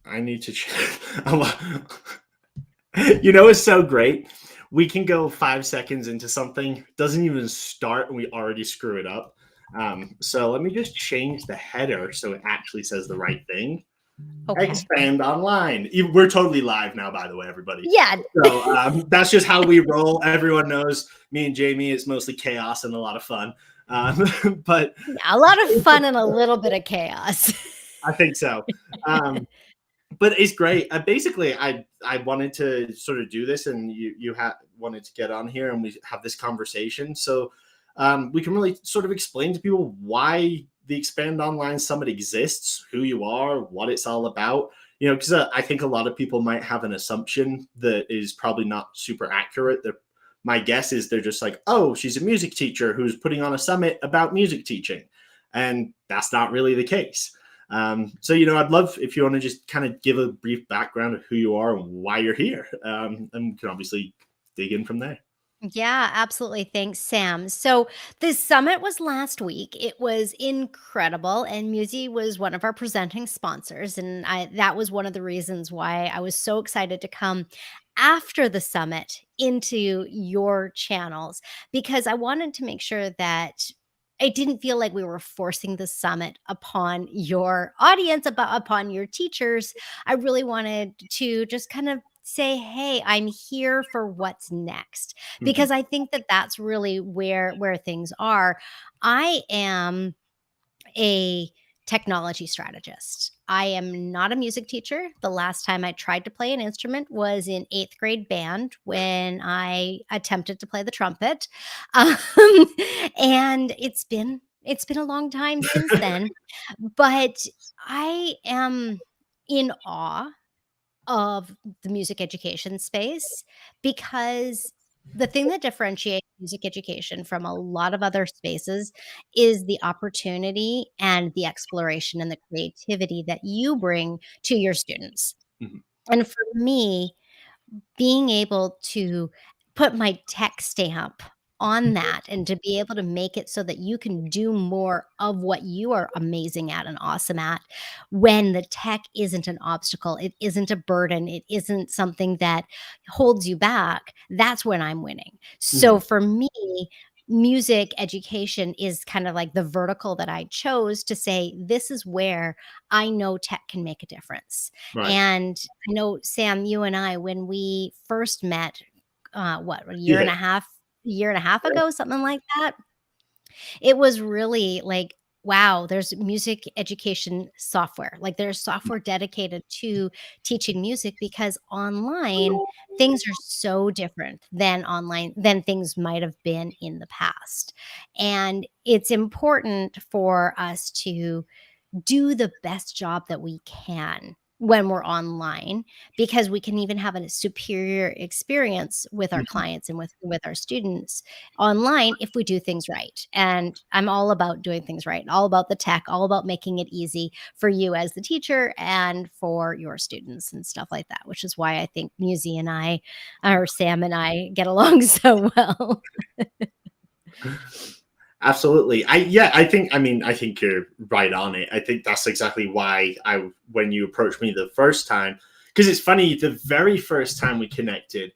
I need to check. It's so great. We can go 5 seconds into something, doesn't even start, and we already screw it up. So let me just change the header so it actually says the right thing. Okay. Expand online. We're totally live now, by the way, everybody. Yeah. So that's just how we roll. Everyone knows me and Jamie. It's mostly chaos and a lot of fun. But A lot of fun and a little bit of chaos. I think so. But it's great. Basically, I wanted to sort of do this, and you wanted to get on here, and we have this conversation, so we can really sort of explain to people why the Expand Online Summit exists, who you are, what it's all about. Because I think a lot of people might have an assumption that is probably not super accurate. My guess is they're just like, oh, she's a music teacher who's putting on a summit about music teaching, and that's not really the case. So, I'd love if you want to just kind of give a brief background of who you are and why you're here. And we can obviously dig in from there. Yeah, absolutely. Thanks, Sam. So this summit was last week. It was incredible, and Musi was one of our presenting sponsors, and that was one of the reasons why I was so excited to come after the summit into your channels, because I wanted to make sure that I didn't feel like we were forcing the summit upon your audience, upon your teachers. I really wanted to just kind of say, hey, I'm here for what's next, Mhm. because I think that that's really where things are. I am a technology strategist. I am not a music teacher. The last time I tried to play an instrument was in 8th grade band when I attempted to play the trumpet. Um, and it's been a long time since then, but I am in awe of the music education space, because the thing that differentiates music education from a lot of other spaces is the opportunity and the exploration and the creativity that you bring to your students. Mhm. And for me, being able to put my tech stamp on that and to be able to make it so that you can do more of what you are amazing at and awesome at, when the tech isn't an obstacle, it isn't a burden, it isn't something that holds you back, that's when I'm winning. So Mhm. for me, music education is kind of like the vertical that I chose to say, this is where I know tech can make a difference. Right. And I know, Sam, you and I, when we first met, what, a Yeah. year and a half ago, something like that, it was really like, wow, there's music education software. Like, there's software dedicated to teaching music, because online things are so different than things might have been in the past. And it's important for us to do the best job that we can when we're online, because we can even have a superior experience with our Mhm. clients and with our students online if we do things right. And I'm all about doing things right, all about the tech, all about making it easy for you as the teacher and for your students and stuff like that, which is why I think Musi and I, or Sam and I, get along so well. Absolutely. I think you're right on it. I think that's exactly why when you approached me the first time, because it's funny, the very first time we connected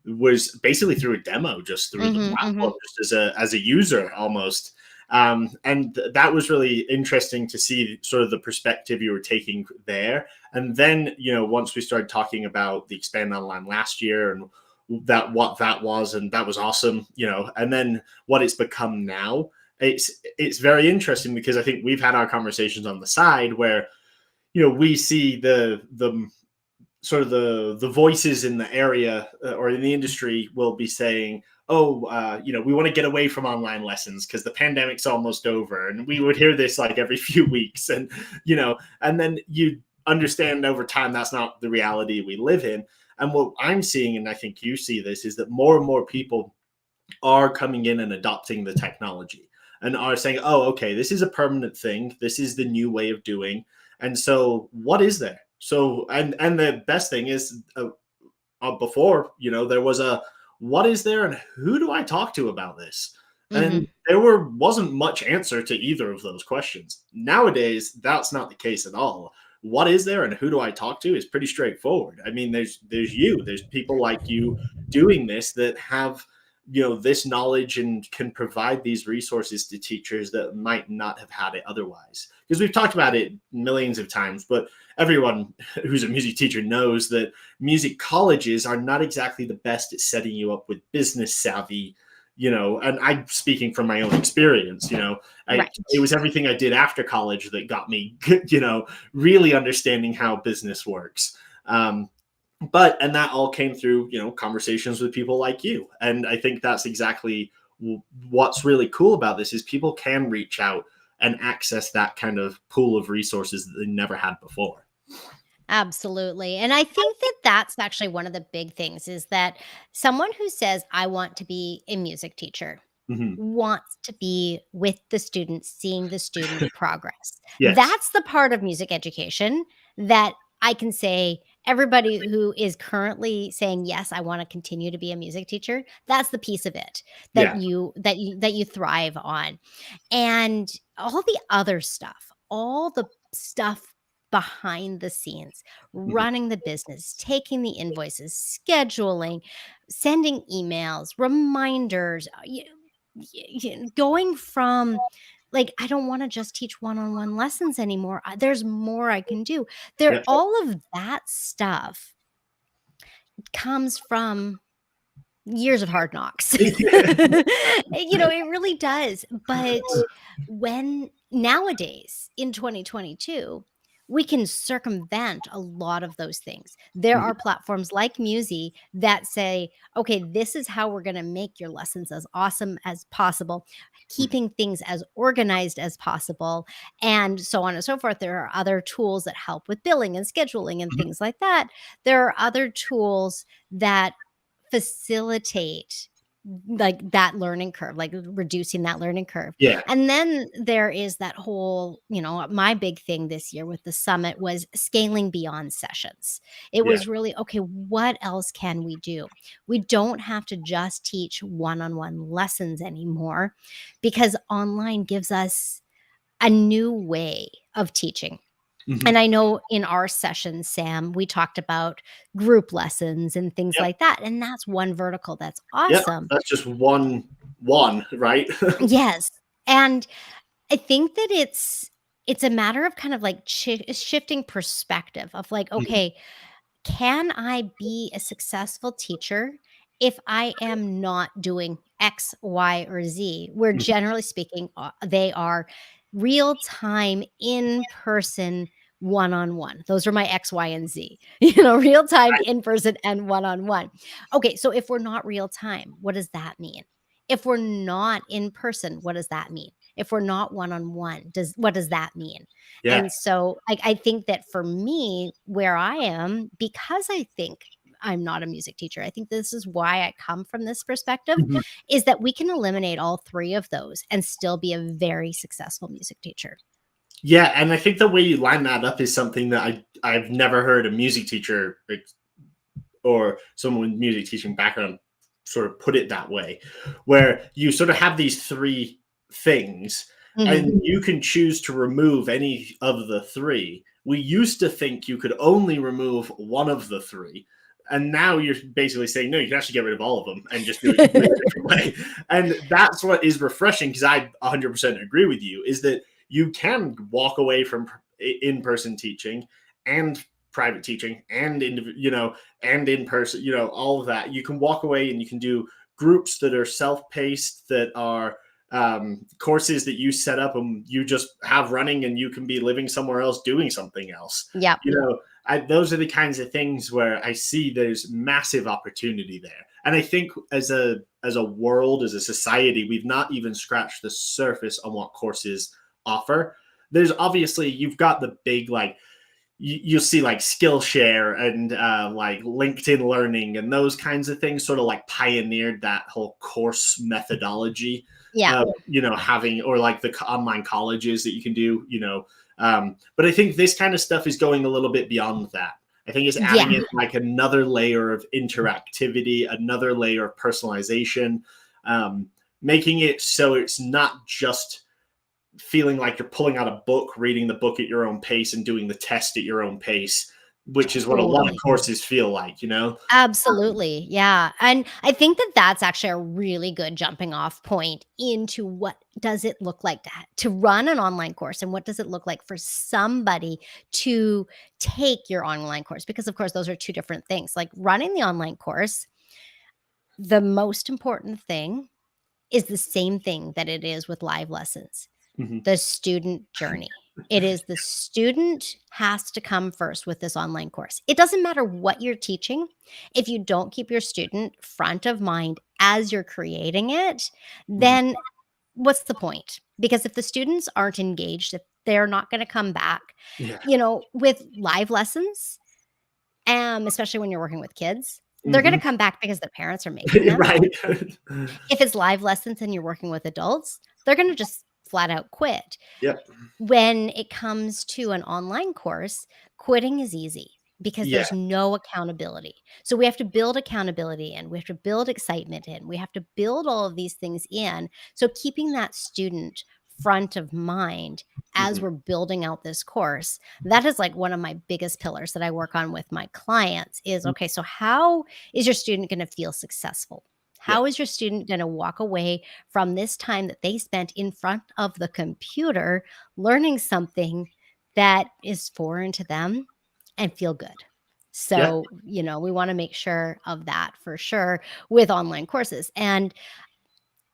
was basically through a demo, just through the Mhm, platform, mhm. just as a user almost. And that was really interesting to see sort of the perspective you were taking there. And then, once we started talking about the Expand Online last year and what that was, and that was awesome, and then what it's become now, it's very interesting, because I think we've had our conversations on the side where we see the sort of the voices in the area or in the industry will be saying, oh, we want to get away from online lessons because the pandemic's almost over, and we would hear this like every few weeks, and and then you understand over time that's not the reality we live in. And what I'm seeing, and I think you see this, is that more and more people are coming in and adopting the technology and are saying, oh, okay, this is a permanent thing. This is the new way of doing. And so what is there? So, and the best thing is before, there was a, what is there and who do I talk to about this? And Mhm. wasn't much answer to either of those questions. Nowadays, that's not the case at all. what is there and who do I talk to is pretty straightforward. I mean, there's people like you doing this that have, this knowledge and can provide these resources to teachers that might not have had it otherwise. Because we've talked about it millions of times, but everyone who's a music teacher knows that music colleges are not exactly the best at setting you up with business savvy, and I'm speaking from my own experience, Right. it was everything I did after college that got me, really understanding how business works. And that all came through, conversations with people like you. And I think that's exactly what's really cool about this is people can reach out and access that kind of pool of resources that they never had before. Absolutely. And I think that that's actually one of the big things is that someone who says, I want to be a music teacher Hmm. wants to be with the students, seeing the student progress. Yes. That's the part of music education that I can say everybody who is currently saying yes, I want to continue to be a music teacher, that's the piece of it that Yeah. you thrive on. And all the other stuff, all the stuff behind the scenes, Hmm. running the business, taking the invoices, scheduling, sending emails, reminders, going from like I don't want to just teach one-on-one lessons anymore. There's more I can do. There Yeah. all of that stuff comes from years of hard knocks. It really does. But when nowadays in 2022, we can circumvent a lot of those things. There are platforms like Musi that say, okay, this is how we're going to make your lessons as awesome as possible, keeping things as organized as possible, and so on and so forth. There are other tools that help with billing and scheduling and things like that. There are other tools that facilitate like that learning curve, like reducing that learning curve. Yeah. And then there is that whole, my big thing this year with the summit was scaling beyond sessions. It Yeah. was really, okay, what else can we do? We don't have to just teach one-on-one lessons anymore because online gives us a new way of teaching. Hmm. And I know in our session, Sam, we talked about group lessons and things Yep. like that, and that's one vertical that's Yep. awesome. That's just one, right? Yes, and I think that it's a matter of kind of like shifting perspective of like, Mhm. okay, can I be a successful teacher if I am not doing X, Y, or Z? Where Mhm. generally speaking, they are real time, in person, one on one. Those are my X, Y, and Z, real time, in person, and one on one. Okay, so if we're not real time, what does that mean? If we're not in person, what does that mean? If we're not one on one, what does that mean? Yeah. And so I think that for me, where I am, because I think I'm not a music teacher, I think this is why I come from this perspective, Mhm. is that we can eliminate all three of those and still be a very successful music teacher. Yeah, and I think the way you line that up is something that I've never heard a music teacher or someone with music teaching background sort of put it that way, where you sort of have these three things Mhm. and you can choose to remove any of the three. We used to think you could only remove one of the three. And now you're basically saying, no, you can actually get rid of all of them and just do it a completely different way. And that's what is refreshing because I 100% agree with you is that you can walk away from in-person teaching and private teaching and and in person, all of that. You can walk away and you can do groups that are self-paced, that are courses that you set up and you just have running, and you can be living somewhere else doing something else. Yep. Those are the kinds of things where I see there's massive opportunity there. And I think as a world, as a society, we've not even scratched the surface on what courses offer. There's obviously, you've got the big like you'll see like Skillshare and like LinkedIn Learning and those kinds of things sort of like pioneered that whole course methodology Yeah. of, having, or like the online colleges that you can do, but I think this kind of stuff is going a little bit beyond that. I think it's adding Yeah. in like another layer of interactivity, another layer of personalization, making it so it's not just feeling like you're pulling out a book, reading the book at your own pace and doing the test at your own pace, which is what a lot of Totally. courses feel like, you know? Absolutely. Yeah. And I think that that's actually a really good jumping off point into what does it look like to run an online course, and what does it look like for somebody to take your online course? Because, of course, those are two different things. Like running the online course, the most important thing is the same thing that it is with live lessons, Mhm. the student journey. It is the student has to come first with this online course. It doesn't matter what you're teaching. If you don't keep your student front of mind as you're creating it, Mhm. then what's the point? Because if the students aren't engaged, if they're not going to come back, Yeah. with live lessons, especially when you're working with kids, they're going to Mhm. come back because their parents are making them. Right. If it's live lessons and you're working with adults, they're going to just flat out quit. Yep. When it comes to an online course, quitting is easy because Yeah. there's no accountability. So we have to build accountability in, we have to build excitement in, we have to build all of these things in. So keeping that student front of mind as Mhm. we're building out this course, that is like one of my biggest pillars that I work on with my clients is, Mm. okay, so how is your student going to feel successful? Yeah. How is your student going to walk away from this time that they spent in front of the computer learning something that is foreign to them and feel good? Yeah. So, we want to make sure of that for sure with online courses. And,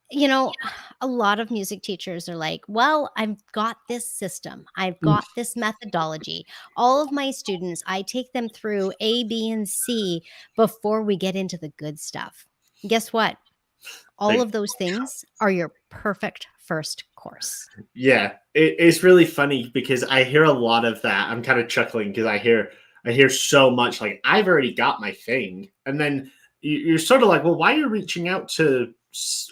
you know, a lot of music teachers are like, well, I've got this system, I've Mm. got this methodology. All of my students, I take them through A, B, and C before we get into the good stuff. Guess what? All They of those things are your perfect first course. Yeah, it's really funny because I hear a lot of that. I'm kind of chuckling because I hear so much like I've already got my thing, and then you're sort of like, well, why are you reaching out to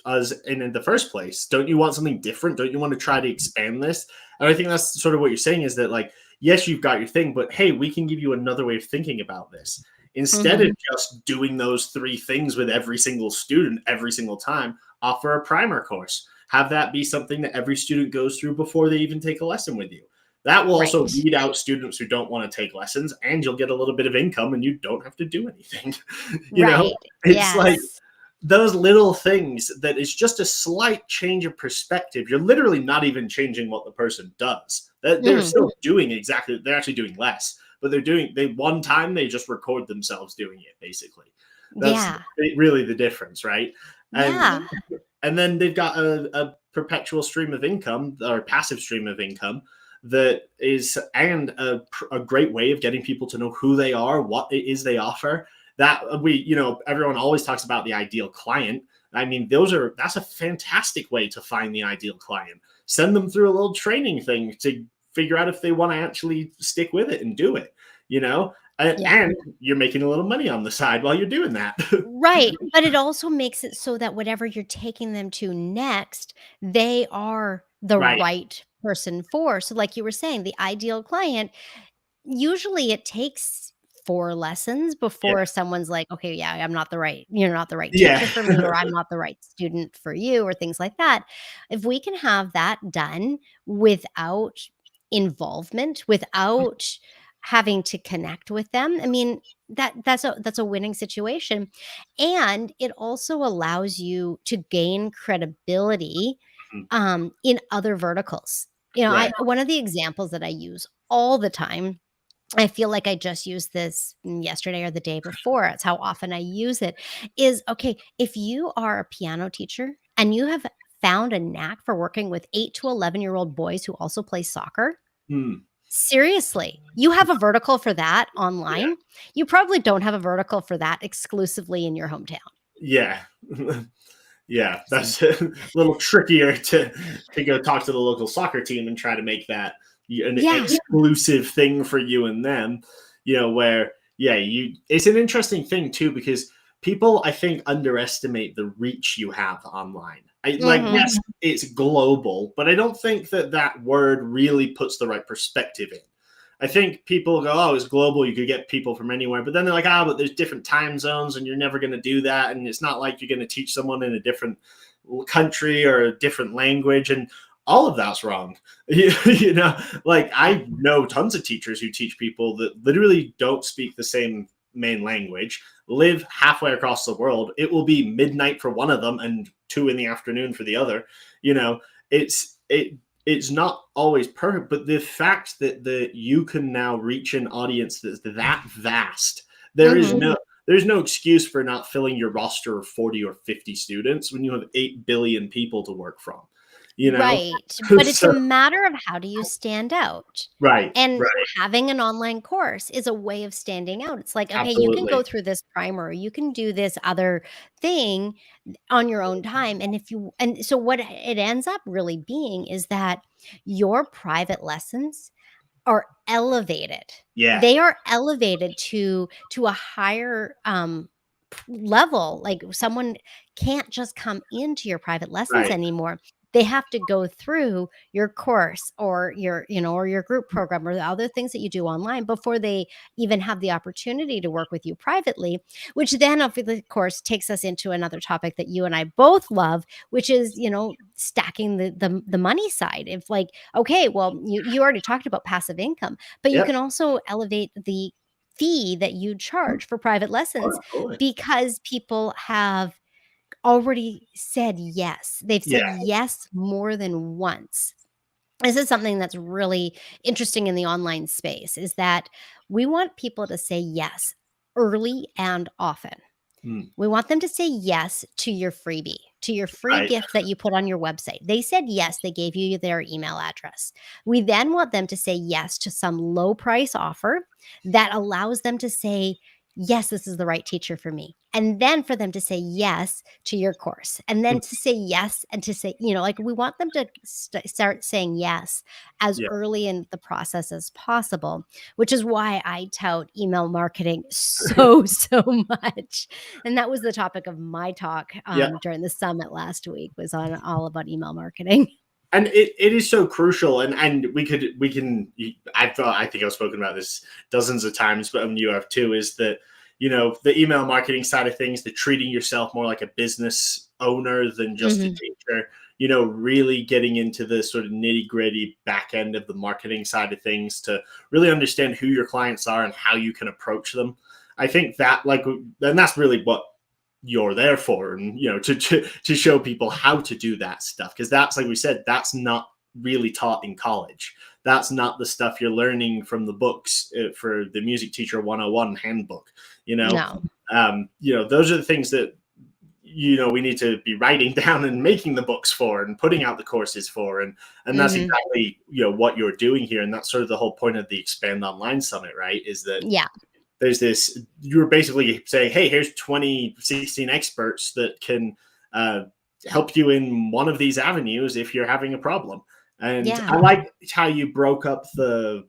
us in the first place? Don't you want something different? Don't you want to try to expand this? And I think that's sort of what you're saying is that like, yes, you've got your thing, but hey, we can give you another way of thinking about this. Instead of Mhm. just doing those three things with every single student every single time, offer a primer course, have that be something that every student goes through before they even take a lesson with you. That will also Right. weed out students who don't want to take lessons, and you'll get a little bit of income and you don't have to do anything. you know, Right. it's like Yes. those little things that is just a slight change of perspective. You're literally not even changing what the person does. They're Mhm. still doing exactly, they're actually doing less, but one time they just record themselves doing it basically. That's Yeah. really the difference, right? And Yeah. and then they've got a perpetual stream of income or passive stream of income that is and a great way of getting people to know who they are, what it is they offer. That everyone always talks about the ideal client. I mean, that's a fantastic way to find the ideal client. Send them through a little training thing to figure out if they want to actually stick with it and do it, you know Yeah. and you're making a little money on the side while you're doing that. Right, but it also makes it so that whatever you're taking them to next, they are the Right. right person for. So like you were saying, the ideal client, usually it takes 4 lessons Yeah. before someone's like, "Okay, yeah, you're not the right Yeah. teacher for me, or I'm not the right student for you," or things like that. If we can have that done without involvement, without having to connect with them, I mean, that's a winning situation, and it also allows you to gain credibility, in other verticals. Right. I one of the examples that I use all the time, I feel like I just used this yesterday or the day before. It's how often I use it. Is okay, if you are a piano teacher and you have found a knack for working with 8 to 11-year-old boys who also play soccer, Hmm. seriously, you have a vertical for that Yeah. online. You probably don't have a vertical for that exclusively in your hometown. Yeah. Yeah. That's a little trickier to go talk to the local soccer team and try to make that an Yeah. exclusive thing for you and them, where yeah, it's an interesting thing too because people I think underestimate the reach you have online. Mhm. Yes, it's global, but I don't think that word really puts the right perspective in. I think people go, oh, it's global. You could get people from anywhere. But then they're like, but there's different time zones and you're never going to do that. And it's not like you're going to teach someone in a different country or a different language. And all of that's wrong. You know, like I know tons of teachers who teach people that literally don't speak the same main language, live halfway across the world. It will be midnight for one of them and 2 in the afternoon for the other. You know, it's not always perfect, but the fact that you can now reach an audience that's that vast, there is Mhm. there's no excuse for not filling your roster of 40 or 50 students when you have 8 billion people to work from, you know? Right, but it's a So, matter of how do you stand out, right, and right, having an online course is a way of standing out. It's like, okay, you can go absolutely. through this primer, you can do this other thing on your own time, and if you and so what it ends up really being is that your private lessons are elevated. Yeah, They are elevated to a higher, level, like, someone can't just come into your private lessons right. anymore. They have to go through your course or your, or your group program or the other things that you do online before they even have the opportunity to work with you privately, which then, of course, takes us into another topic that you and I both love, which is, stacking the money side. If, like, okay, well, you already talked about passive income, but you Yep. can also elevate the fee that you charge for private Oh, lessons totally. because people have already said yes. They've Yeah. said yes more than once. This is something that's really interesting in the online space, is that we want people to say yes early and often. Mm, We want them to say yes to your freebie, to your free right. gift that you put on your website. They said yes, they gave you their email address. We then want them to say yes to some low price offer that allows them to say, yes, this is the right teacher for me. And then for them to say yes to your course, and then Mm, to say yes, and to say, like, we want them to start saying yes as yeah. early in the process as possible, which is why I tout email marketing so, so much. And that was the topic of my talk, Yeah. during the summit last week, was on all about email marketing. And it is so crucial, and we can I think I've spoken about this dozens of times, but you have too, is that the email marketing side of things, the treating yourself more like a business owner than just a Mhm. teacher, really getting into the sort of nitty gritty back end of the marketing side of things to really understand who your clients are and how you can approach them. I think that, like, and that's really what you're there for, and to show people how to do that stuff, because that's, like we said, that's not really taught in college. That's not the stuff you're learning from the books, for the music teacher 101 handbook. you know No. those are the things that we need to be writing down and making the books for and putting out the courses for, and that's Mhm. exactly what you're doing here, and that's sort of the whole point of the Expand Online Summit, right? Is that Yeah. there's this, you're basically saying, hey, here's 2016 experts that can uh, help you in one of these avenues if you're having a problem. And Yeah. I like how you broke up the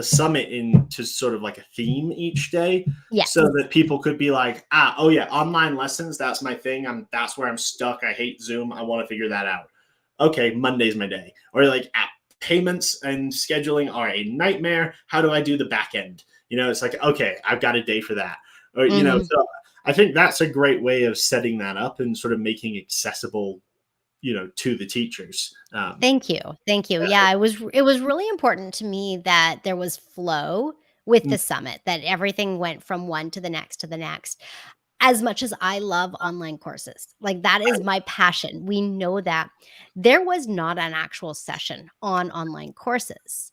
summit into sort of like a theme each day, so Yes. that people could be like, oh yeah, online lessons, that's my thing. That's where I'm stuck. I hate Zoom. I want to figure that out. Okay, Monday's my day. Or like, payments and scheduling are a nightmare. How do I do the back end? It's like, okay, I've got a day for that. Or, Mhm. so I think that's a great way of setting that up and sort of making accessible, to the teachers. Thank you. Thank you. Yeah, it was really important to me that there was flow with Mm, the summit, that everything went from one to the next to the next. As much as I love online courses, like, that is my passion. We know that there was not an actual session on online courses.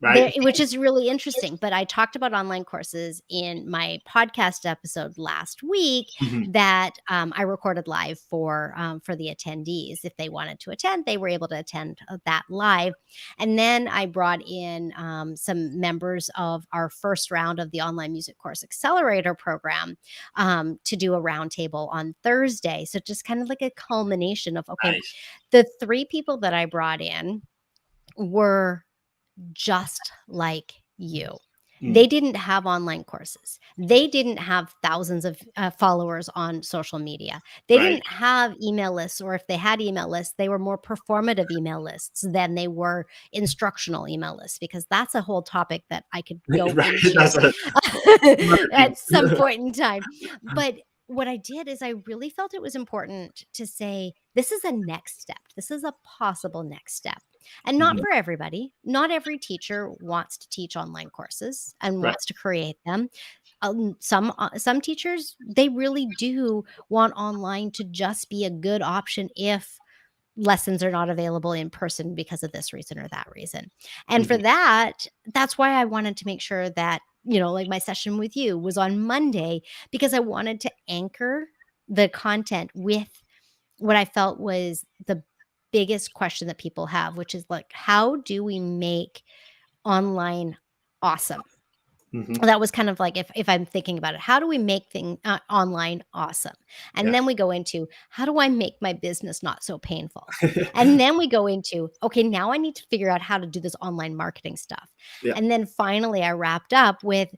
right. Which is really interesting, but I talked about online courses in my podcast episode last week Mhm. that, I recorded live for the attendees. If they wanted to attend, they were able to attend, that live, and then I brought in, some members of our first round of the Online Music Course Accelerator program, to do a roundtable on Thursday. So just kind of like a culmination of, okay, Nice. the 3 people that I brought in were just like you. Mm, They didn't have online courses. They didn't have thousands of, followers on social media. They right. didn't have email lists, or if they had email lists, they were more performative email lists than they were instructional email lists, because that's a whole topic that I could go Right. into That's another thing. at some point in time. But what I did is I really felt it was important to say, this is a next step. This is a possible next step. And not Mhm. for everybody. Not every teacher wants to teach online courses and Right. wants to create them. Some teachers, they really do want online to just be a good option if lessons are not available in person because of this reason or that reason. And for Mhm. that, that's why I wanted to make sure that, like my session with you was on Monday, because I wanted to anchor the content with what I felt was the biggest question that people have, which is like, how do we make online awesome? Mhm. That was kind of like, if I'm thinking about it, how do we make thing online awesome? And Yeah. then we go into, how do I make my business not so painful? And then we go into, okay, now I need to figure out how to do this online marketing stuff. Yeah. And then finally I wrapped up with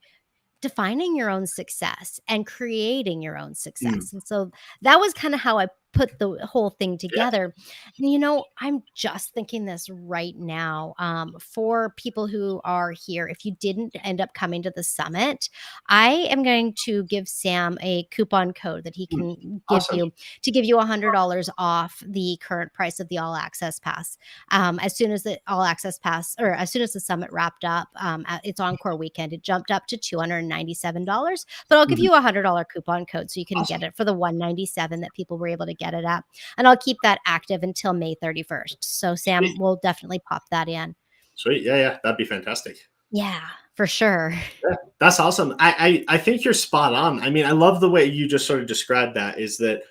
defining your own success and creating your own Mm. success. And so that was kind of how I put the whole thing Yeah. together. And I'm just thinking this right now, for people who are here. If you didn't end up coming to the summit, I am going to give Sam a coupon code that he Mm. can give Awesome. you to give you $100 off the current price of the all access pass. As soon as the all access pass, or as soon as the summit wrapped up, at its encore weekend, it jumped up to $297. But I'll give Mhm. you $100 coupon code so you can Awesome. get it for the 197 that people were able to get it at. And I'll keep that active until May 31st. So Sweet. Sam will definitely pop that in. Sweet. Yeah, yeah. That'd be fantastic. Yeah, for sure. Yeah, that's awesome. I think you're spot on. I mean, I love the way you just sort of described that. Is that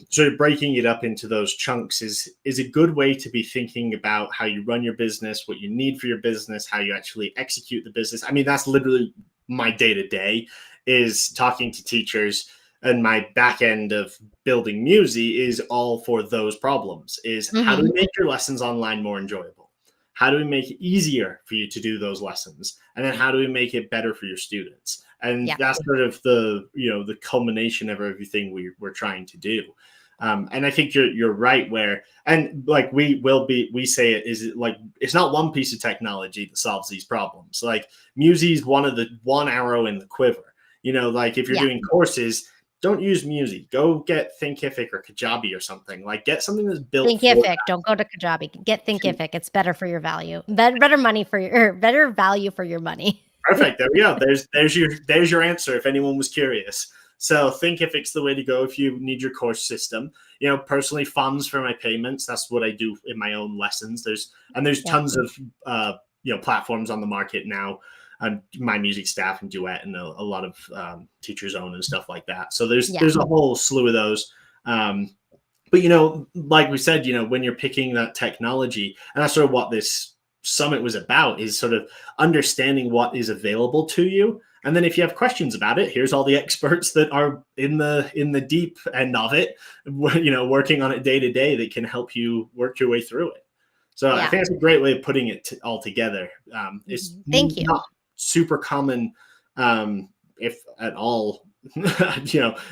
sort of breaking it up into those chunks is a good way to be thinking about how you run your business, what you need for your business, how you actually execute the business. I mean, that's literally my day to day is talking to teachers, and my back end of building Musi is all for those problems. Is how do we Mhm. make your lessons online more enjoyable? How do we make it easier for you to do those lessons? And then how do we make it better for your students? And Yeah. that's sort of the culmination of everything we're trying to do. And I think you're right where, and like we say it is like it's not one piece of technology that solves these problems. Like Musi is one arrow in the quiver. Like if you're Yeah. doing courses, don't use Musi. Go get Thinkific or Kajabi or something. Like get something that's built for Thinkific, don't go to Kajabi. Get Thinkific. It's better for your value. Better money for your, or better value for your money. Perfect. There we go. There's your answer if anyone was curious. So Thinkific's the way to go if you need your course system. Personally, funds for my payments. That's what I do in my own lessons. There's Yeah. tons of platforms on the market now. My music staff and Duet and a lot of teachers own and stuff like that. So there's Yeah. there's a whole slew of those. But like we said, when you're picking that technology, and that's sort of what this summit was about, is sort of understanding what is available to you. And then if you have questions about it, here's all the experts that are in the deep end of it, working on it day to day, that can help you work your way through it. So I Yeah. think it's a great way of putting it all together. It's Mhm. Thank you. not super common, if at all.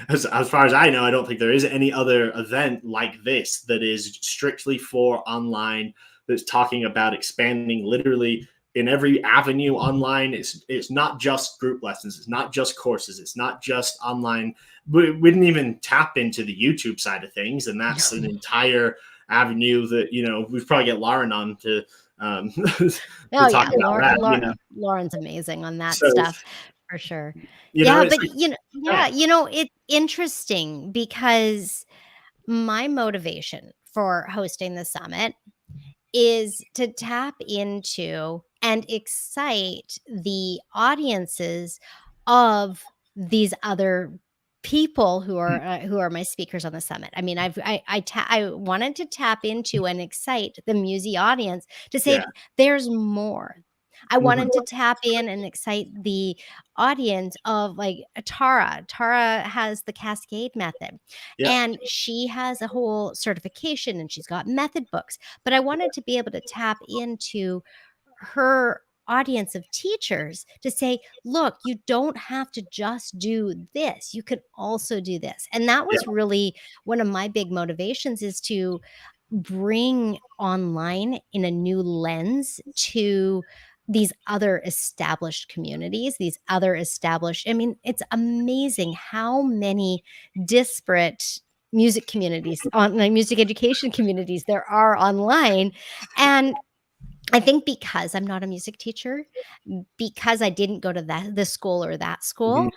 As far as I know, I don't think there is any other event like this that is strictly for online, that's talking about expanding literally in every avenue online. It's not just group lessons, it's not just courses, it's not just online. We didn't even tap into the YouTube side of things, and that's an entire avenue that we probably get Lauren on to to Oh talk yeah, about that. Lauren's amazing on that So stuff for sure. Yeah, it's but like, yeah, it's interesting because my motivation for hosting the summit is to tap into and excite the audiences of these other people who are my speakers on the summit. I mean, I wanted to tap into and excite the Musi audience to yeah. say there's more. I Mhm. wanted to tap in and excite the audience of like Tara. Tara has the Cascade method, Yeah. and she has a whole certification and she's got method books. But I wanted to be able to tap into her audience of teachers to say, look, you don't have to just do this. You can also do this. And that Yeah. was really one of my big motivations, is to bring online in a new lens to these other established communities, these other established, I mean, it's amazing how many disparate music communities, online music education communities there are online. And I think because I'm not a music teacher, because I didn't go to this school or that Mhm. school,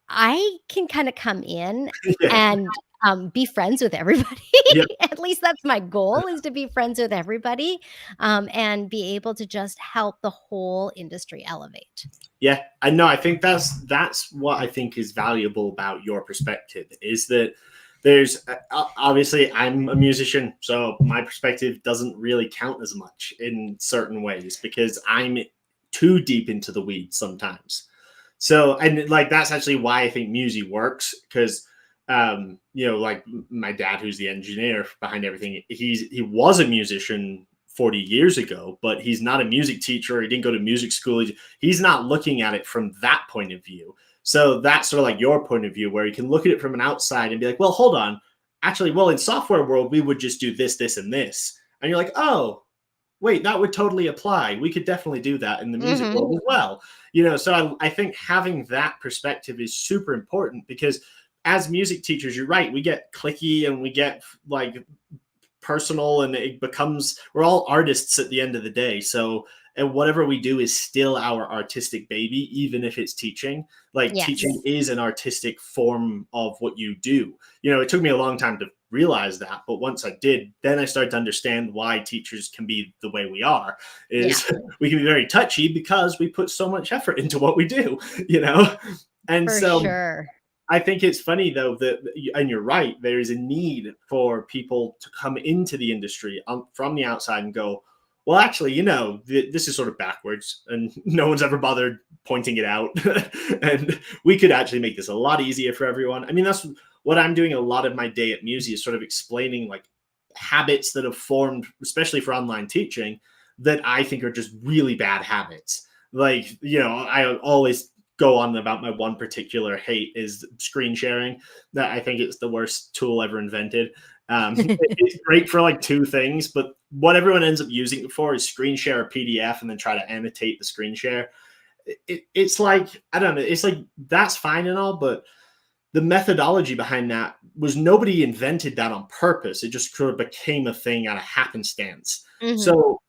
I can kinda come in Yeah. and, be friends with everybody. Yeah. At least that's my goal, is to be friends with everybody, and be able to just help the whole industry elevate. Yeah, I know. I think that's what I think is valuable about your perspective is that there's obviously I'm a musician, so my perspective doesn't really count as much in certain ways because I'm too deep into the weeds sometimes. So, and like that's actually why I think music works because like my dad, who's the engineer behind everything, he was a musician 40 years ago, but he's not a music teacher. He didn't go to music school. He's not looking at it from that point of view. So that's sort of like your point of view, where you can look at it from an outside and be like, well, hold on. Actually, well, in software world, we would just do this, this, and this. And you're like, oh, wait, that would totally apply. We could definitely do that in the music Mhm. world as well. So I think having that perspective is super important because as music teachers, you're right, we get clicky and we get like personal and it becomes we're all artists at the end of the day. So and whatever we do is still our artistic baby, even if it's teaching. Like teaching Yes. is an artistic form of what you do. It took me a long time to realize that, but once I did, then I started to understand why teachers can be the way we are. Yeah, Is we can be very touchy because we put so much effort into what we do, you know? And for so sure. I think it's funny though that, and you're right, there is a need for people to come into the industry from the outside and go, well, actually, this is sort of backwards, and no one's ever bothered pointing it out, and we could actually make this a lot easier for everyone. I mean, that's what I'm doing a lot of my day at Musi is sort of explaining like habits that have formed, especially for online teaching, that I think are just really bad habits. Like, I always go on about my one particular hate is screen sharing. That I think it's the worst tool ever invented. It's great for like two things, but what everyone ends up using it for is screen share a PDF and then try to annotate the screen share. It's like, I don't know, it's like that's fine and all, but the methodology behind that was nobody invented that on purpose. It just sort of became a thing out of happenstance. Mhm. So,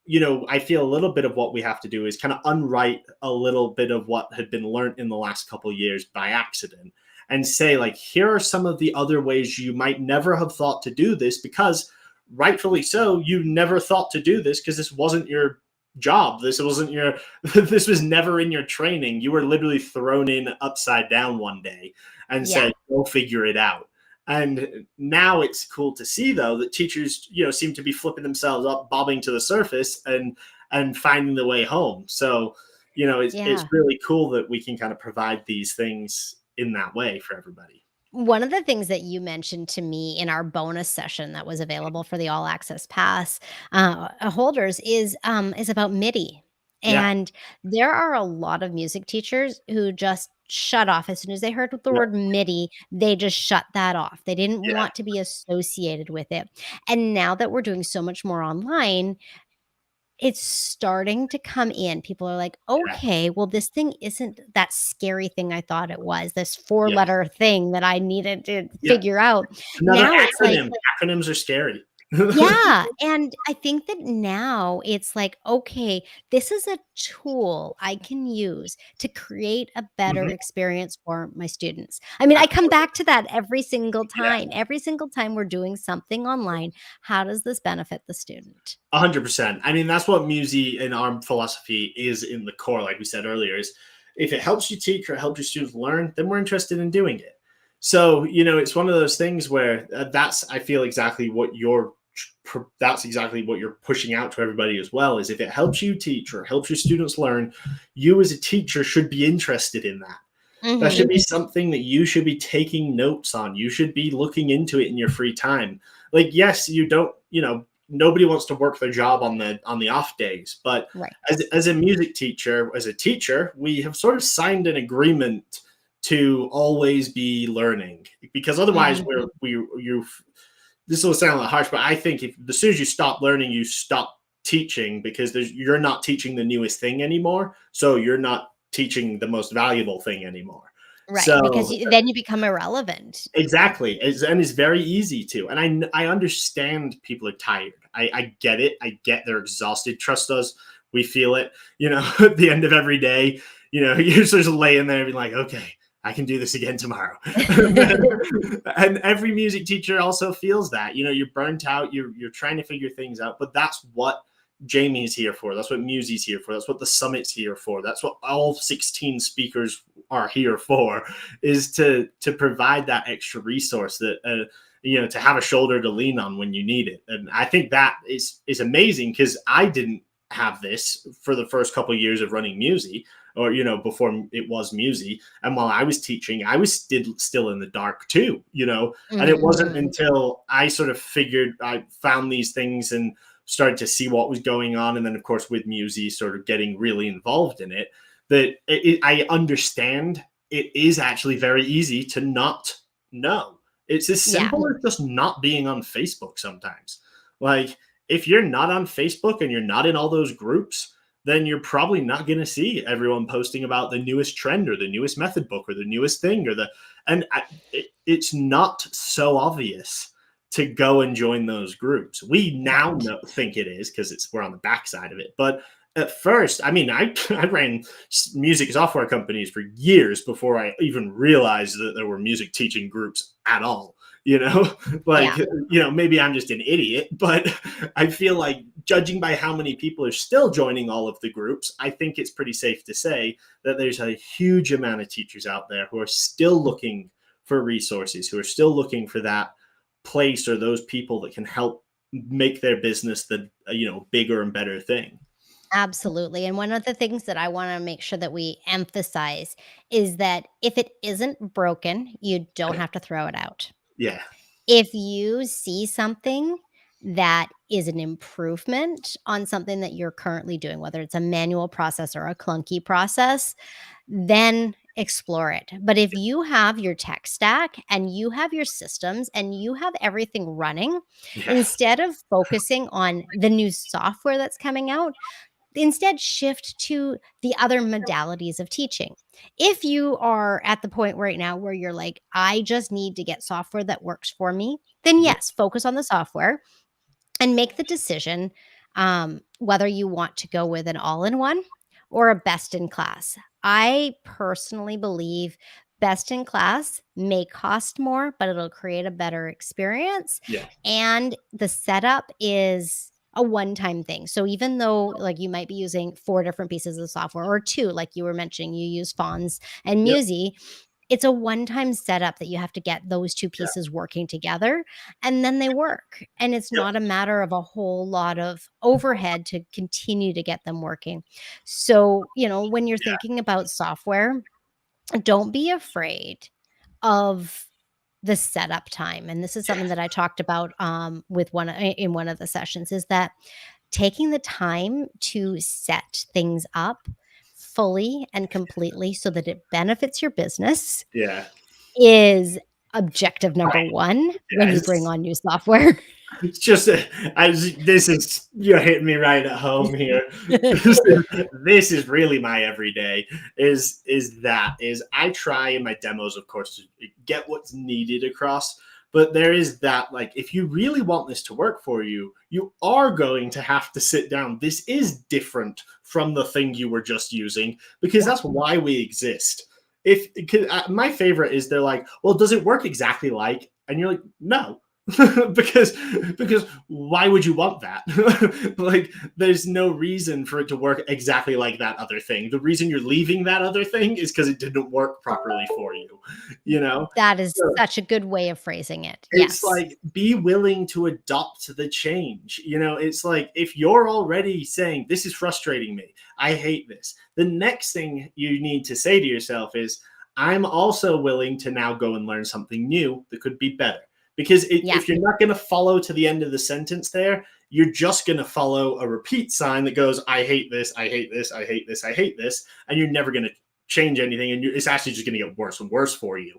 I feel a little bit of what we have to do is kind of unwrite a little bit of what had been learned in the last couple of years by accident and say, like, here are some of the other ways you might never have thought to do this because rightfully so, you never thought to do this because this wasn't your job. This wasn't your, this was never in your training. You were literally thrown in upside down one day and Yeah. said, go figure it out. And now it's cool to see though that teachers, seem to be flipping themselves up, bobbing to the surface and finding the way home. So, it's Yeah. really cool that we can kind of provide these things in that way for everybody. One of the things that you mentioned to me in our bonus session that was available for the All Access Pass holders is about MIDI, Yeah. and there are a lot of music teachers who just shut off as soon as they heard the Yep. word MIDI. They just shut that off. They didn't Yeah. want to be associated with it. And now that we're doing so much more online, it's starting to come in. People are like, Yeah. "Okay, well, this thing isn't that scary thing I thought it was, this Yeah. four-letter thing that I needed to Yeah. figure out." Another Now it's like acronym. Acronyms are scary. yeah, and I think that now it's like, "Okay, this is a tool I can use to create a better Mhm. experience for my students." I mean, I come Absolutely. back to that every single Yeah. time. Every single time we're doing something online, how does this benefit the student? 100%. I mean, that's what Musi and our philosophy is in the core, like we said earlier, is if it helps you teach or helps your students learn, then we're interested in doing it. So, it's one of those things where I feel exactly what that's exactly what you're pushing out to everybody as well, is if it helps you teach or helps your students learn, you as a teacher should be interested in that. That should Mhm. be something that you should be taking notes on. You should be looking into it in your free time. Like, yes, you don't, nobody wants to work their job on the off days, but Right. as a music teacher, as a teacher, we have sort of signed an agreement to always be learning because otherwise Mhm. this will sound a little harsh, but I think if as soon as you stop learning, you stop teaching because you're not teaching the newest thing anymore. So you're not teaching the most valuable thing anymore. Right, because So then you become irrelevant. exactly, and it's very easy to. And I understand people are tired. I get it. I get they're exhausted. Trust us, we feel it. At the end of every day, you're just laying there and being like, okay, I can do this again tomorrow. And every music teacher also feels that. You're burnt out. You're trying to figure things out, but that's what Jamie's here for. That's what Musie's here for. That's what the summit's here for. That's what all 16 speakers are here for, is to provide that extra resource that to have a shoulder to lean on when you need it. And I think that is amazing, because I didn't have this for the first couple of years of running Musi, or before it was Musi. And while I was teaching, I was still in the dark too. And it wasn't Mhm. until I sort of I found these things and started to see what was going on, and then of course with Musi sort of getting really involved in it, that I understand it is actually very easy to not know. It's as Yeah, simple as just not being on Facebook sometimes. Like, if you're not on Facebook and you're not in all those groups, then you're probably not going to see everyone posting about the newest trend or the newest method book or the newest thing it's not so obvious to go and join those groups. We now right. think it is, because we're on the backside of it. But at first, I mean, I ran music software companies for years before I even realized that there were music teaching groups at all. Like, Yeah. maybe I'm just an idiot, but I feel like, judging by how many people are still joining all of the groups, I think it's pretty safe to say that there's a huge amount of teachers out there who are still looking for resources, who are still looking for that place or those people that can help make their business the bigger and better thing. Absolutely, and one of the things that I wanna make sure that we emphasize is that if it isn't broken, you don't have to throw it out. Yeah. If you see something that is an improvement on something that you're currently doing, whether it's a manual process or a clunky process, then explore it. But if you have your tech stack and you have your systems and you have everything running, Yeah. instead of focusing on the new software that's coming out, instead shift to the other modalities of teaching. If you are at the point right now where you're like, I just need to get software that works for me, then Mhm. yes, focus on the software and make the decision whether you want to go with an all in one or a best in class. I personally believe best in class may cost more, but it'll create a better experience. Yeah. And the setup is a one time thing. So even though like you might be using four different pieces of software or two, like you were mentioning, you use Fonz and Yep. Musi, it's a one-time setup that you have to get those 2 Yeah. pieces working together, and then they work, and it's Yep. not a matter of a whole lot of overhead to continue to get them working. So, when you're Yeah. thinking about software, don't be afraid of the setup time, and this is Yeah. something that I talked about, with in one of the sessions, is that taking the time to set things up fully and completely so that it benefits your business Yeah. is objective number Right. 1 when you bring Yes. on new software. It's just this is, you're hitting me right at home here. This is really my everyday, is I try in my demos, of course, to get what's needed across. But there is that, like, if you really want this to work for you, you are going to have to sit down. This is different from the thing you were just using, because Yeah. that's why we exist. If my favorite is, they're like, well, does it work exactly like? And you're like, no. because why would you want that? Like, there's no reason for it to work exactly like that other thing. The reason you're leaving that other thing is because it didn't work properly for you, you know That is so such a good way of phrasing it. it's Yes. like, be willing to adopt the change. It's like, if you're already saying, this is frustrating me, I hate this, the next thing you need to say to yourself is, I'm also willing to now go and learn something new that could be better. Because Yeah. if you're not going to follow to the end of the sentence there, you're just going to follow a repeat sign that goes, I hate this, I hate this, I hate this, I hate this. And you're never going to change anything. And it's actually just going to get worse and worse for you.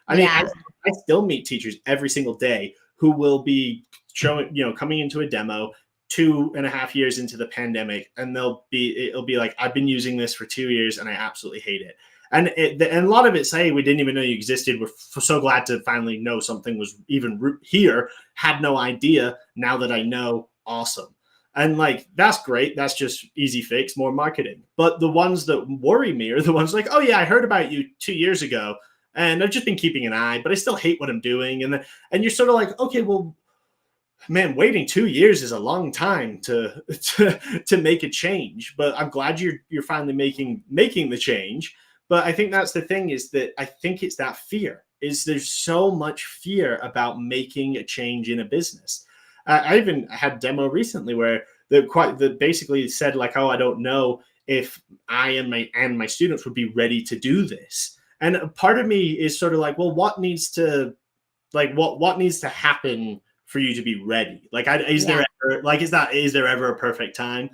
I mean, Yeah. I still meet teachers every single day who will be showing, coming into a demo 2.5 years into the pandemic, and it'll be like, I've been using this for 2 years and I absolutely hate it. And and a lot of it say we didn't even know you existed. We're so glad to finally know something was even here. Had no idea. Now that I know, awesome. And like, that's great. That's just easy fix, more marketing. But the ones that worry me are the ones like, oh yeah, I heard about you 2 years ago and I've just been keeping an eye, but I still hate what I'm doing. And you're sort of like, okay, well, man, waiting 2 years is a long time to make a change. But I'm glad you're finally making the change. But I think that's the thing, is that I think it's that fear. Is there's so much fear about making a change in a business. I even had a demo recently where the basically said like, oh, I don't know if I and my students would be ready to do this. And a part of me is sort of like, well, what needs to happen for you to be ready? Like, is there ever, like, is there ever a perfect time?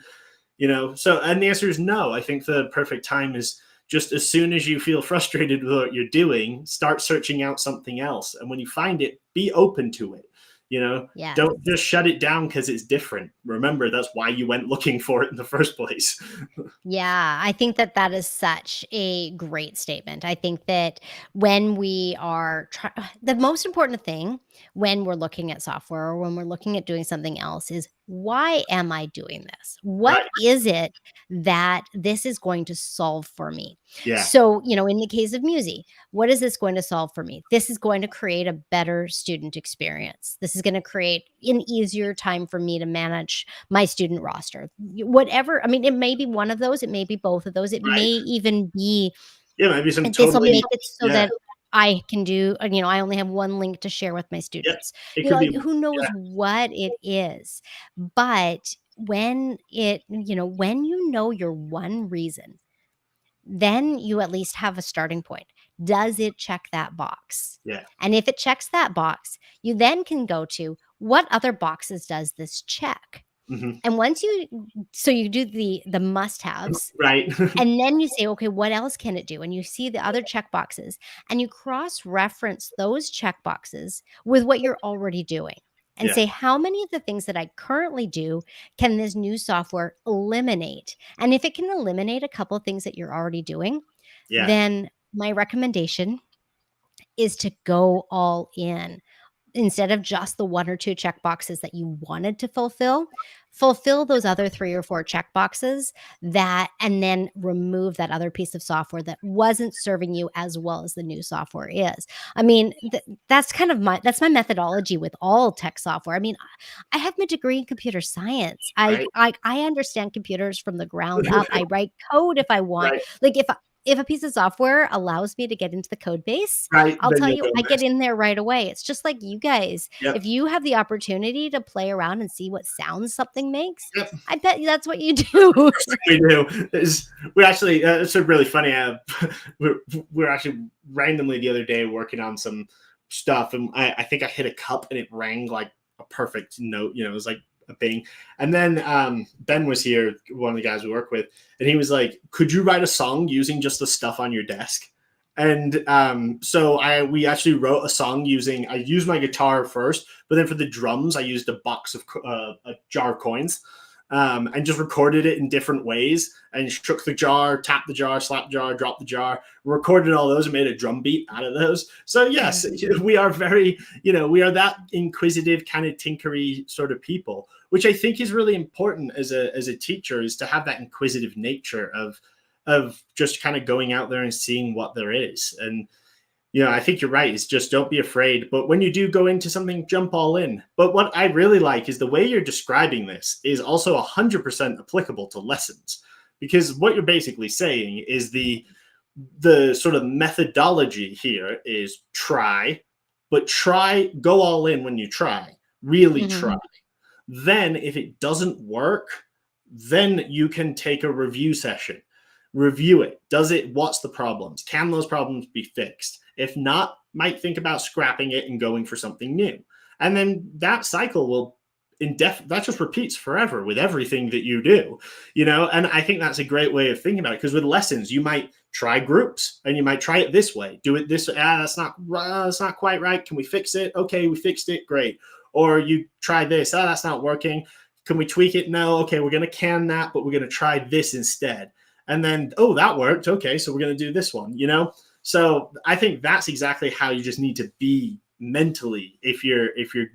So, and the answer is no. I think the perfect time is just as soon as you feel frustrated with what you're doing, start searching out something else. And when you find it, be open to it. Yeah. Don't just shut it down because it's different. Remember, that's why you went looking for it in the first place. Yeah, I think that that is such a great statement. I think that when we are the most important thing when we're looking at software or when we're looking at doing something else is, why am I doing this? What Right. is it that this is going to solve for me? Yeah. So, in the case of Musi, what is this going to solve for me? This is going to create a better student experience. This is going to create an easier time for me to manage my student roster. Whatever, I mean, it may be one of those, it may be both of those, it may Right. even be Yeah. Maybe some this will totally. make it so Yeah. that I can do, I only have one link to share with my Yeah. students. It could Like, be. who knows Yeah. what it is. But when you know your one reason, then you at least have a starting point. Does it check that box? Yeah. And if it checks that box, you then can go to, what other boxes does this check? Hmm. And once you do the must-haves, Right. and then you say, "Okay, what else can it do?" And you see the other check boxes, and you cross-reference those check boxes with what you're already doing, and Yeah. say, "How many of the things that I currently do can this new software eliminate?" And if it can eliminate a couple of things that you're already doing, Yeah. then my recommendation is to go all in. Instead of just the 1 or 2 check boxes that you wanted to fulfill those other 3 or 4 check boxes, and then remove that other piece of software that wasn't serving you as well as the new software is. I mean, that's kind of my methodology with all tech software. I mean, I have my degree in computer science. I Right. I I understand computers from the ground up. I write code if I want. Right. Like, if a piece of software allows me to get into the code base, Right. I'll Then tell you'll you, go I there. get in there right away. It's just like you guys. Yep. If you have the opportunity to play around and see what sounds something makes, Yep. I bet you that's what you do. First thing we do is we actually, it's a really funny. We're actually randomly the other day working on some stuff, and I think I hit a cup and it rang like a perfect note. It was like a bing. And then Ben was here, one of the guys we work with, and he was like, "Could you write a song using just the stuff on your desk?" And so we actually wrote a song I used my guitar first, but then for the drums I used a jar of coins, and just recorded it in different ways, and shook the jar, tapped the jar, slapped the jar, dropped the jar, recorded all those and made a drum beat out of those. So yes, we are we are that inquisitive, kind of tinkery sort of people, which I think is really important as a teacher, is to have that inquisitive nature of just kind of going out there and seeing what there is. And I think you're right. It's just, don't be afraid. But when you do go into something, jump all in. But what I really like is the way you're describing this is also 100% applicable to lessons, because what you're basically saying is the sort of methodology here is go all in when you try, really Mhm. try. Then if it doesn't work, then you can take a review session, review it. What's the problems? Can those problems be fixed? If not, might think about scrapping it and going for something new. And then that cycle will that just repeats forever with everything that you do, and I think that's a great way of thinking about it, because with lessons you might try groups and you might try it this way, do it this, that's not quite right, can we fix it? Okay, we fixed it, great. Or you try this, that's not working, can we tweak it? No, okay, we're going to can that, but we're going to try this instead. And then, oh, that worked. Okay, so we're going to do this one, you know? So I think that's exactly how you just need to be mentally if you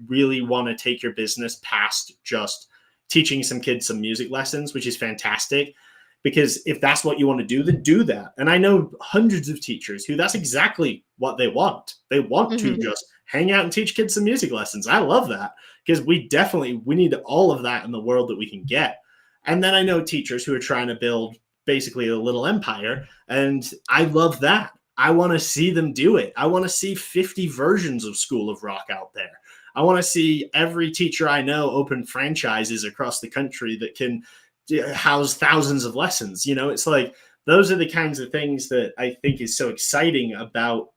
really want to take your business past just teaching some kids some music lessons, which is fantastic. Because if that's what you want to do, then do that. And I know hundreds of teachers who that's exactly what they want. They want to Mhm. just hang out and teach kids some music lessons. I love that because we need all of that in the world that we can get. And then I know teachers who are trying to build basically a little empire, and I love that. I want to see them do it. I want to see 50 versions of School of Rock out there. I want to see every teacher I know open franchises across the country that can house thousands of lessons. You know, it's like those are the kinds of things that I think is so exciting about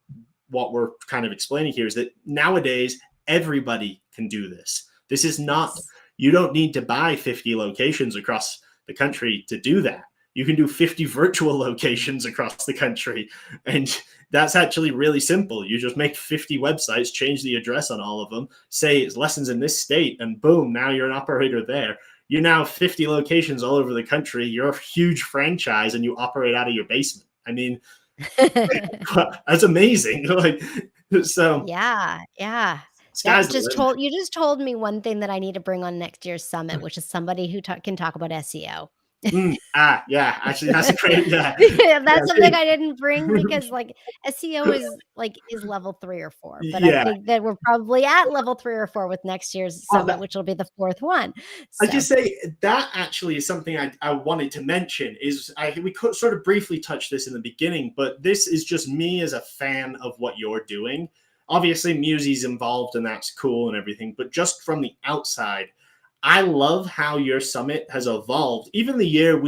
what we're kind of explaining here is that nowadays everybody can do this. This is not, Yes. you don't need to buy 50 locations across the country to do that. You can do 50 virtual locations across the country. And that's actually really simple. You just make 50 websites, change the address on all of them, say it's lessons in this state, and boom, now you're an operator there. You're now 50 locations all over the country. You're a huge franchise and you operate out of your basement. I mean, that's amazing. Like, so Yeah, yeah. sky's That the just limit. told you just told me one thing that I need to bring on next year's summit, which is somebody who can talk about SEO. Yeah, actually, that's a great, yeah, That's something yeah, I didn't bring because, like, SEO is level 3 or 4, but I yeah. think that we're probably at level 3 or 4 with next year's summit, which will be the 4th one. I So, just say that actually is something I wanted to mention is we could sort of briefly touch this in the beginning, but this is just me as a fan of what you're doing. Obviously, Musie's involved and that's cool and everything, but just from the outside, I love how your summit has evolved. Even the year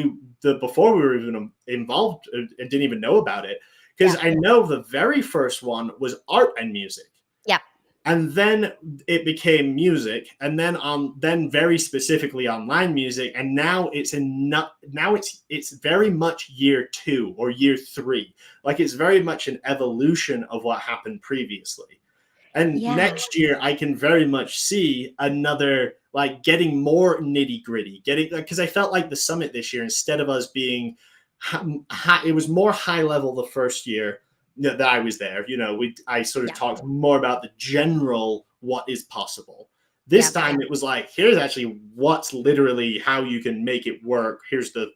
the before we were even involved and didn't even know about it, because yeah, I know the very first one was art and music, yeah, and then it became music, and then very specifically online music, and now it's very much year 2 or year 3. Like it's very much an evolution of what happened previously. And yeah, next year I can very much see another, like, getting more nitty gritty, getting, because I felt like the summit this year, instead of us being it was more high level the first year that I was there. You know, I sort of yeah, talked more about the general what is possible. This yeah, time it was like, here's actually what's literally how you can make it work. Here's the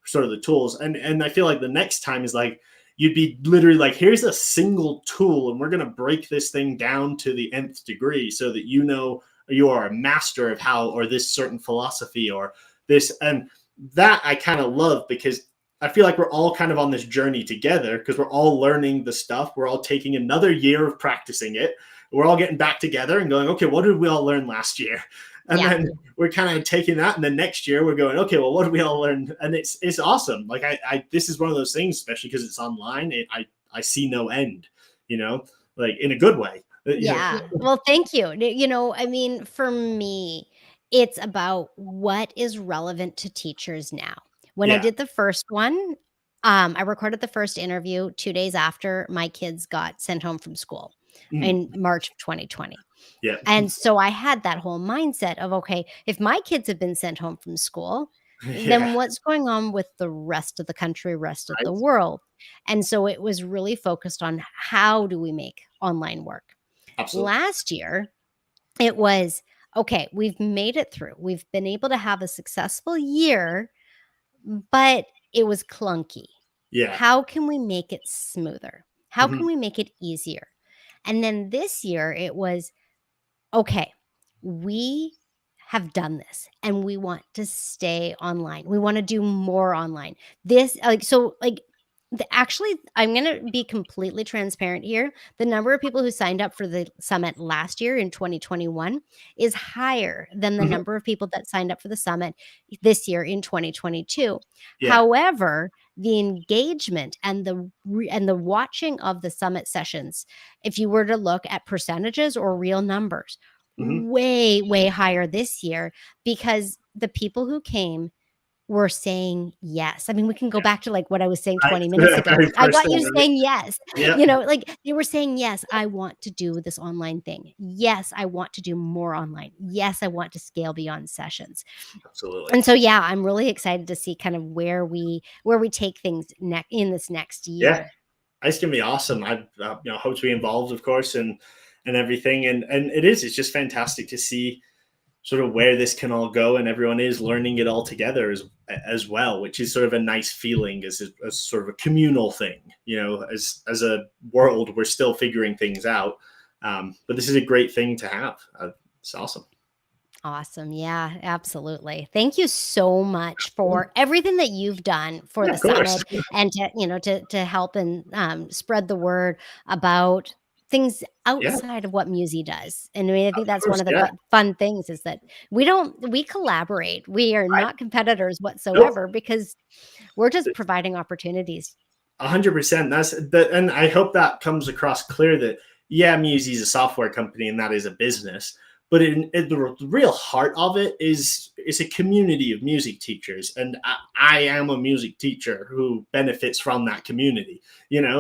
sort of the tools. And I feel like the next time is like, you'd be literally like, here's a single tool and we're going to break this thing down to the nth degree so that you know you are a master of how, or this certain philosophy or this. And that I kind of love because I feel like we're all kind of on this journey together because we're all learning the stuff. We're all taking another year of practicing it. We're all getting back together and going, okay, what did we all learn last year? And yeah. then we're kind of taking that, and then next year we're going, okay, well, what did we all learn? And it's awesome. Like this is one of those things, especially because it's online. I see no end, you know, like in a good way. You know, Yeah. Well, thank you. I mean, for me, it's about what is relevant to teachers now. When I yeah, did the first one, I recorded the first interview 2 days after my kids got sent home from school mm, in March of 2020. yeah, And so I had that whole mindset of, okay, if my kids have been sent home from school, yeah, then what's going on with the rest of the country, rest of the right, world? And so it was really focused on how do we make online work? absolutely, Last year, it was, okay, we've made it through. We've been able to have a successful year, but it was clunky. yeah, How can we make it smoother? How can mhm, we make it easier? And then this year, it was, okay, we have done this and we want to stay online. We want to do more online. This, like, so, like, actually, I'm going to be completely transparent here. The number of people who signed up for the summit last year in 2021 is higher than the mhm, number of people that signed up for the summit this year in 2022. yeah, However, the engagement and the watching of the summit sessions, if you were to look at percentages or real numbers, mhm, way higher this year because the people who came were saying yes. I mean, we can go back to like what I was saying 20 minutes Right. ago. Very I got personal, you right? saying yes. Yeah, Like they were saying, yes, I want to do this online thing. Yes, I want to do more online. Yes, I want to scale beyond sessions. absolutely. And so, yeah, I'm really excited to see kind of where we take things in this next Yeah, year. it's gonna be awesome. I hope to be involved, of course, and everything. And it's just fantastic to see sort of where this can all go, and everyone is learning it all together as well, which is sort of a nice feeling as sort of a communal thing. As a world, we're still figuring things out, but this is a great thing to have. It's awesome. Awesome. Yeah, absolutely. Thank you so much for everything that you've done for Yeah, the of course. summit and to help and spread the word about things Yeah, outside of what Musi does. And I mean, I think of that's one course. of the Yeah, fun things is that we collaborate. We are right. not competitors Nope. whatsoever because we're just providing opportunities. 100%. And I hope that comes across clear that yeah, Musi is a software company and that is a business, but in the real heart of it is it's a community of music teachers, and I am a music teacher who benefits from that community.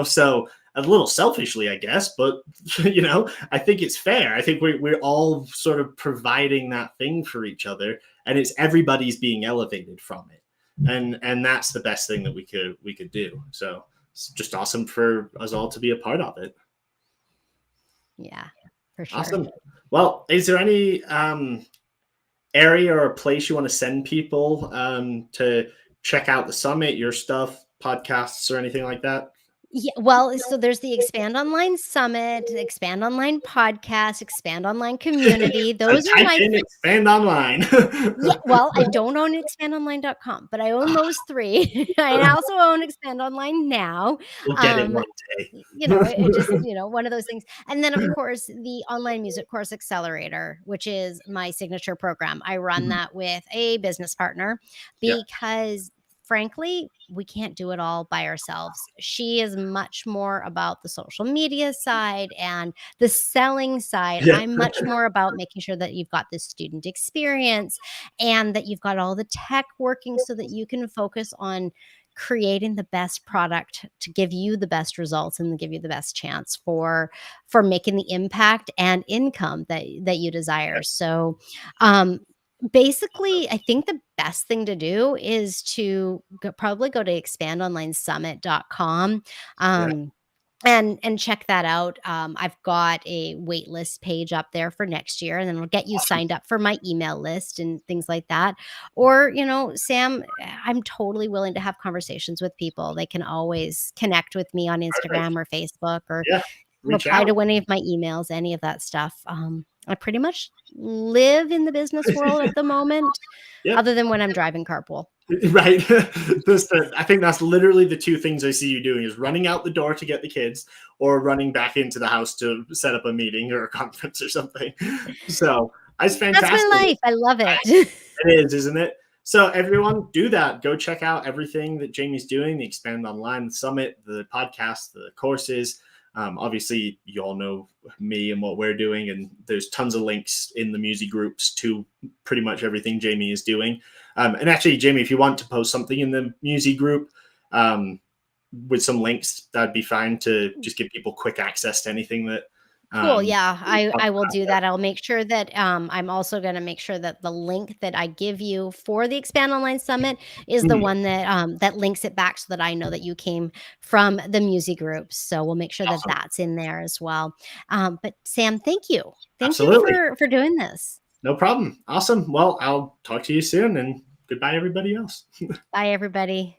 So a little selfishly, I guess, but I think it's fair. I think we're all sort of providing that thing for each other, and it's everybody's being elevated from it, and that's the best thing that we could do. So it's just awesome for us all to be a part of it. Yeah, for sure. Awesome. Well, is there any area or place you want to send people to check out the summit, your stuff, podcasts, or anything like that? Yeah, well, so there's the Expand Online Summit, Expand Online Podcast, Expand Online Community. So Those are type my in expand online. Yeah, well, I don't own expandonline.com, but I own those 3. I also own Expand Online Now. We'll get it Um, one day. it just, one of those things. And then, of course, the Online Music Course Accelerator, which is my signature program. I run Mhm. that with a business partner Yeah. because, frankly, we can't do it all by ourselves. She is much more about the social media side and the selling side. Yeah. I'm much more about making sure that you've got the student experience and that you've got all the tech working so that you can focus on creating the best product to give you the best results and to give you the best chance for making the impact and income that you desire. So um basically, I think the best thing to do is to probably go to expandonlinesummit.com. Yeah. And check that out. I've got a wait list page up there for next year, and then I'll get you Awesome. signed up for my email list and things like that. Or, Sam, I'm totally willing to have conversations with people. They can always connect with me on Perfect. Instagram or Facebook or Yeah. Reach reply out. to any of my emails, any of that stuff. I pretty much live in the business world at the moment, Yep. other than when I'm driving carpool. Right. I think that's literally the two things I see you doing is running out the door to get the kids or running back into the house to set up a meeting or a conference or something. So it's That's my fantastic. life. I love Right? it. It is, isn't it? So everyone do that. Go check out everything that Jamie's doing, the Expand Online Summit, the podcast, the courses. Obviously, you all know me and what we're doing, and there's tons of links in the music groups to pretty much everything Jamie is doing. And actually, Jamie, if you want to post something in the music group with some links, that'd be fine to just give people quick access to anything that. Cool. Um, Yeah, I will do that. I'll make sure that I'm also going to make sure that the link that I give you for the Expand Online Summit is the mhm, one that links it back so that I know that you came from the music groups. So we'll make sure that awesome. that's in there as well. But Sam, thank you Absolutely. for doing this. No problem. Awesome. Well, I'll talk to you soon and goodbye, everybody else. Bye, everybody.